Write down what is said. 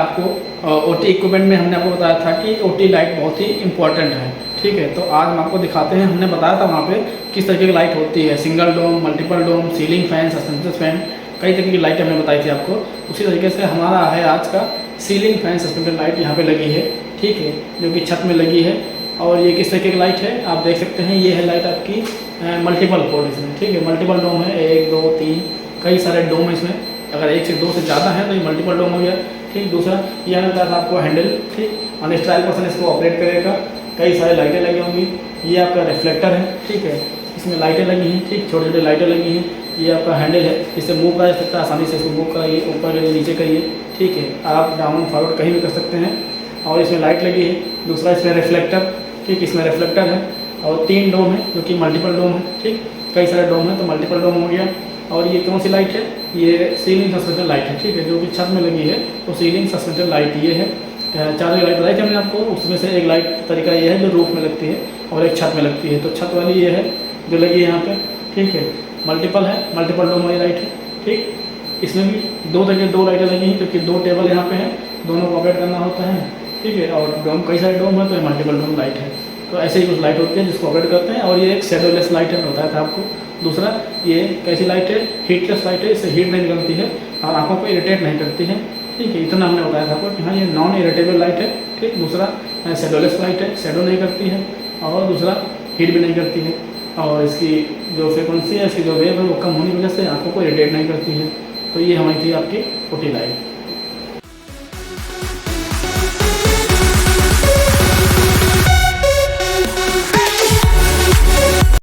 आपको OT equipment में हमने आपको बताया था कि ओटी लाइट बहुत ही इंपॉर्टेंट है। ठीक है, तो आज हम आपको दिखाते हैं, हमने बताया था वहाँ पे किस तरीके की लाइट होती है, सिंगल डोम, मल्टीपल डोम, सीलिंग फैन, सस्पेंशन फैन, कई तरीके की लाइट हमने बताई थी आपको। उसी तरीके से हमारा है आज का सीलिंग फैन सस्पेंशन लाइट यहाँ पे लगी है। ठीक है, जो कि छत में लगी है। और ये किस तरीके की लाइट है आप देख सकते हैं, ये है लाइट आपकी मल्टीपल पोर्ट इसमें। ठीक है, मल्टीपल डोम है, 1 2 3 कई सारे डोम है इसमें। अगर 1 से 2 से ज़्यादा है तो ये मल्टीपल डोम हो गया। ठीक, दूसरा यह मिलता था आपको हैंडल। ठीक, अनस्टाइल पर्सन इसको ऑपरेट करेगा। कई सारी लाइटें लगी होंगी। ये आपका रिफ्लेक्टर है। ठीक है, इसमें लाइटें लगी हैं। ठीक, छोटी छोटी लाइटें लगी हैं। ये आपका हैंडल है, इससे मूव करा जा सकता है आसानी से। इसको मूव कराइए, ऊपर करिए, नीचे करिए। ठीक है, आप डाउन फॉरवर्ड कहीं भी कर सकते हैं। और इसमें लाइट लगी है। दूसरा इसमें रिफ्लेक्टर। ठीक, इसमें रिफ्लेक्टर है। और 3 डोम है जो कि मल्टीपल डोम है। ठीक, कई सारे डोम है तो मल्टीपल डोम हो गया। और ये कौन सी लाइट है, ये सीलिंग सस्पेंशन लाइट है। ठीक है, जो कि छत में लगी है तो सीलिंग सस्पेंशन लाइट ये है। 4 लाइट बताई थी हमने आपको, उसमें से एक लाइट तरीका ये है जो रूफ में लगती है और एक छत में लगती है। तो छत वाली ये है जो लगी है यहाँ पे। ठीक है, मल्टीपल है, मल्टीपल डोम वाली लाइट है। ठीक, इसमें भी 2 लाइटें लगी हैं क्योंकि 2 टेबल यहाँ पे हैं, दोनों को ऑपरेट करना होता है। ठीक है, और डोम कई सारे डोम है तो ये मल्टीपल डोम लाइट है। तो ऐसे ही कुछ लाइट होती है जिसको ऑपरेट करते हैं। और ये एक शेडोलेस लाइट है, बताया था आपको। दूसरा ये कैसी लाइट है, हीटलेस लाइट है, इससे हीट नहीं निकलती है और आंखों को इरिटेट नहीं करती है। ठीक है, इतना हमने बताया था आपको कि हाँ ये नॉन इरिटेबल लाइट है। ठीक, दूसरा शेडोलेस लाइट है, शेडो नहीं करती है। और दूसरा हीट भी नहीं करती है। और इसकी जो फ्रिक्वेंसी है, इसकी जो वेव है वो कम होने की वजह से आंखों को इरिटेट नहीं करती है। तो ये हमारी थी आपकी ओटी लाइट।